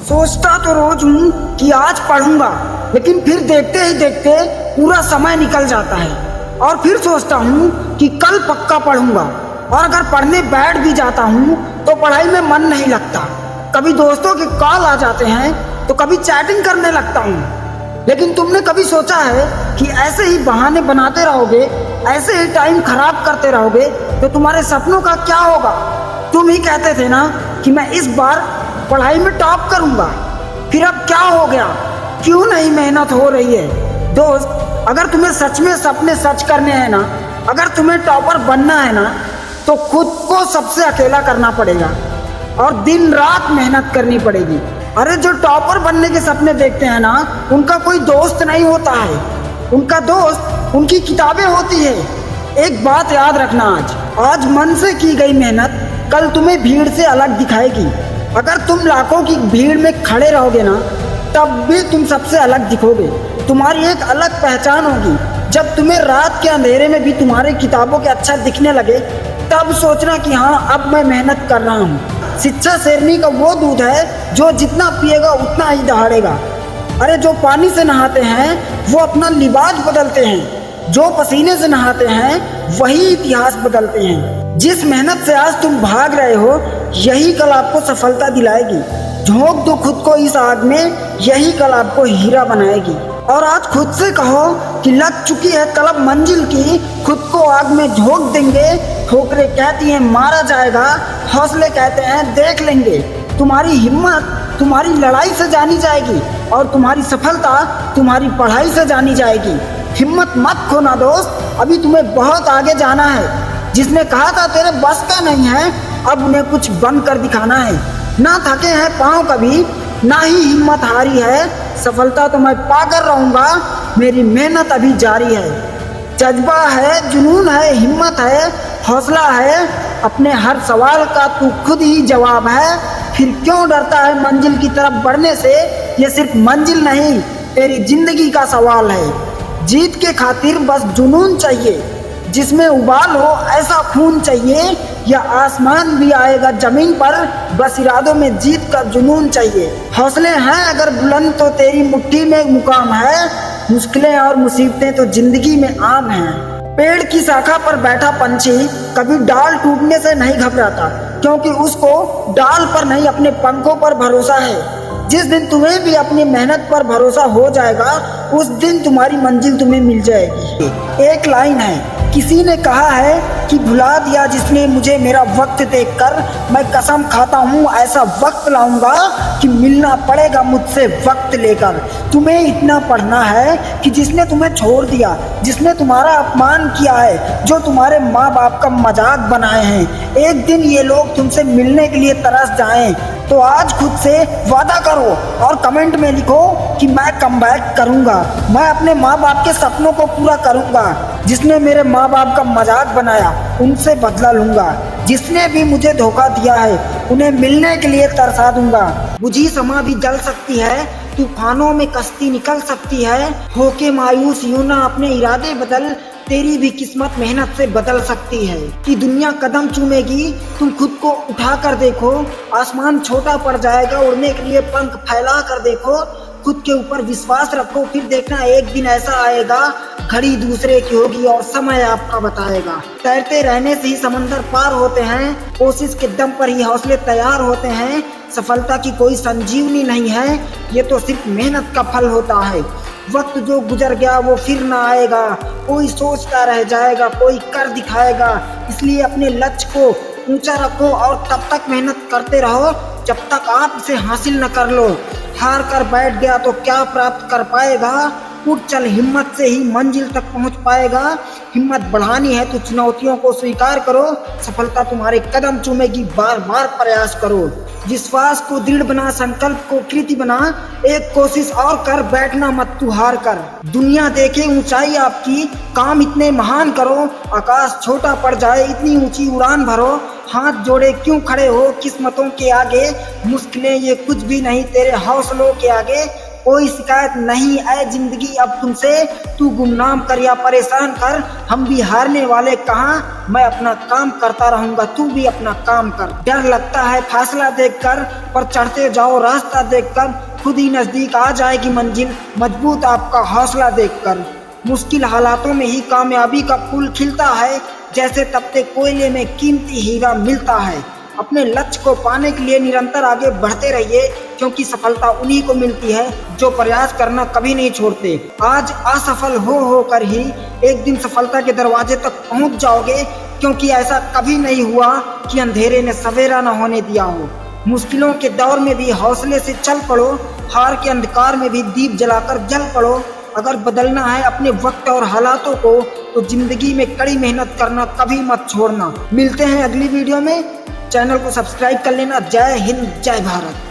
सोचता तो रोज हूँ कि आज पढ़ूंगा, लेकिन फिर देखते ही देखते पूरा समय निकल जाता है और फिर सोचता हूँ कि कल पक्का पढ़ूंगा। और अगर पढ़ने बैठ भी जाता हूँ तो पढ़ाई में मन नहीं लगता। कभी दोस्तों के कॉल आ जाते हैं तो कभी चैटिंग करने लगता हूँ। लेकिन तुमने कभी सोचा है कि ऐसे ही बहाने बनाते रहोगे, ऐसे ही टाइम खराब करते रहोगे तो तुम्हारे सपनों का क्या होगा? तुम ही कहते थे ना कि मैं इस बार पढ़ाई में टॉप करूंगा, फिर अब क्या हो गया? क्यों नहीं मेहनत हो रही है? दोस्त, अगर तुम्हें सच में सपने सच करने हैं ना, अगर तुम्हें टॉपर बनना है ना, तो खुद को सबसे अकेला करना पड़ेगा और दिन रात मेहनत करनी पड़ेगी। अरे जो टॉपर बनने के सपने देखते हैं ना, उनका कोई दोस्त नहीं होता है, उनका दोस्त उनकी किताबें होती है। एक बात याद रखना, आज मन से की गई मेहनत कल तुम्हें भीड़ से अलग दिखाएगी। अगर तुम लाखों की भीड़ में खड़े रहोगे ना, तब भी तुम सबसे अलग दिखोगे। तुम्हारी एक अलग पहचान होगी। जब तुम्हें रात के अंधेरे में भी तुम्हारी किताबों के अच्छा दिखने लगे, तब सोचना कि हाँ, अब मैं मेहनत कर रहा हूँ। शिक्षा शेरनी का वो दूध है जो जितना पिएगा उतना ही दहाड़ेगा। अरे जो पानी से नहाते हैं वो अपना लिबास बदलते हैं, जो पसीने से नहाते हैं वही इतिहास बदलते हैं। जिस मेहनत से आज तुम भाग रहे हो, यही कल आपको सफलता दिलाएगी। झोंक दो खुद को इस आग में, यही कल आपको हीरा बनाएगी। और आज खुद से कहो कि लग चुकी है तलब मंजिल की, खुद को आग में झोंक देंगे। ठोकरें कहती हैं मारा जाएगा, हौसले कहते हैं देख लेंगे। तुम्हारी हिम्मत तुम्हारी लड़ाई से जानी जाएगी और तुम्हारी सफलता तुम्हारी पढ़ाई से जानी जाएगी। हिम्मत मत खोना दोस्त, अभी तुम्हें बहुत आगे जाना है। जिसने कहा था तेरे बस का नहीं है, अब उन्हें कुछ बन कर दिखाना है। ना थके हैं पाँव कभी, ना ही हिम्मत हारी है। सफलता तो मैं पाकर रहूंगा, मेरी मेहनत अभी जारी है। जज्बा है, जुनून है, हिम्मत है, हौसला है। अपने हर सवाल का तू खुद ही जवाब है। फिर क्यों डरता है मंजिल की तरफ बढ़ने से? ये सिर्फ मंजिल नहीं, तेरी जिंदगी का सवाल है। जीत के खातिर बस जुनून चाहिए, जिसमें उबाल हो ऐसा खून चाहिए। या आसमान भी आएगा जमीन पर, बस इरादों में जीत का जुनून चाहिए। हौसले हैं अगर बुलंद तो तेरी मुट्ठी में मुकाम है। मुश्किलें और मुसीबतें तो जिंदगी में आम हैं। पेड़ की शाखा पर बैठा पंछी कभी डाल टूटने से नहीं घबराता, क्योंकि उसको डाल पर नहीं अपने पंखों पर भरोसा है। जिस दिन तुम्हें भी अपनी मेहनत पर भरोसा हो जाएगा, उस दिन तुम्हारी मंजिल तुम्हें मिल जाएगी। एक लाइन है, किसी ने कहा है कि भुला दिया जिसने मुझे मेरा वक्त देखकर, मैं कसम खाता हूँ ऐसा वक्त लाऊंगा कि मिलना पड़ेगा मुझसे वक्त लेकर। तुम्हें इतना पढ़ना है कि जिसने तुम्हें छोड़ दिया, जिसने तुम्हारा अपमान किया है, जो तुम्हारे माँ बाप का मजाक बनाए हैं, एक दिन ये लोग तुमसे मिलने के लिए तरस जाएं। तो आज खुद से वादा करो और कमेंट में लिखो कि मैं कमबैक करूंगा, मैं अपने माँ बाप के सपनों को पूरा करूंगा। जिसने मेरे माँ बाप का मजाक बनाया उनसे बदला लूंगा। जिसने भी मुझे धोखा दिया है उन्हें मिलने के लिए तरसा दूंगा। बुझी समा भी जल सकती है, तूफानों में कश्ती निकल सकती है। होके मायूस यूं ना अपने इरादे बदल, तेरी भी किस्मत मेहनत से बदल सकती है। कि दुनिया कदम चूमेगी, तुम खुद को उठा कर देखो। आसमान छोटा पड़ जाएगा, उड़ने के लिए पंख फैला कर देखो। खुद के ऊपर विश्वास रखो, फिर देखना एक दिन ऐसा आएगा, घड़ी दूसरे की होगी और समय आपका बताएगा। तैरते रहने से ही समंदर पार होते हैं, कोशिश के दम पर ही हौसले तैयार होते हैं। सफलता की कोई संजीवनी नहीं है, ये तो सिर्फ मेहनत का फल होता है। वक्त जो गुजर गया वो फिर ना आएगा, कोई सोचता रह जाएगा, कोई कर दिखाएगा। इसलिए अपने लक्ष्य को ऊंचा रखो और तब तक मेहनत करते रहो जब तक आप इसे हासिल न कर लो। हार कर बैठ गया तो क्या प्राप्त कर पाएगा? उठ चल, हिम्मत से ही मंजिल तक पहुंच पाएगा। हिम्मत बढ़ानी है तो चुनौतियों को स्वीकार करो, सफलता तुम्हारे कदम चूमेगी, बार बार प्रयास करो। विश्वास को दृढ़ बना, संकल्प को कृति बना, एक कोशिश और कर, बैठना मत तू हार कर। दुनिया देखे ऊंचाई आपकी, काम इतने महान करो, आकाश छोटा पड़ जाए इतनी ऊंची उड़ान भरो। हाथ जोड़े क्यों खड़े हो किस्मतों के आगे, मुश्किलें ये कुछ भी नहीं तेरे हौसलों के आगे। कोई शिकायत नहीं है जिंदगी अब तुमसे, तू गुमनाम कर या परेशान कर, हम भी हारने वाले कहाँ, मैं अपना काम करता रहूंगा, तू भी अपना काम कर। डर लगता है फासला देखकर, पर चढ़ते जाओ रास्ता देखकर, खुद ही नजदीक आ जाएगी मंजिल, मजबूत आपका हौसला देखकर। मुश्किल हालातों में ही कामयाबी का फूल खिलता है, जैसे तपते कोयले में कीमती हीरा मिलता है। अपने लक्ष्य को पाने के लिए निरंतर आगे बढ़ते रहिए, क्योंकि सफलता उन्हीं को मिलती है जो प्रयास करना कभी नहीं छोड़ते। आज असफल होकर ही एक दिन सफलता के दरवाजे तक पहुंच जाओगे, क्योंकि ऐसा कभी नहीं हुआ कि अंधेरे ने सवेरा न होने दिया हो। मुश्किलों के दौर में भी हौसले से चल पड़ो, हार के अंधकार में भी दीप जलाकर जल पड़ो। अगर बदलना है अपने वक्त और हालातों को, तो जिंदगी में कड़ी मेहनत करना कभी मत छोड़ना। मिलते हैं अगली वीडियो में, चैनल को सब्सक्राइब कर लेना। जय हिंद, जय भारत।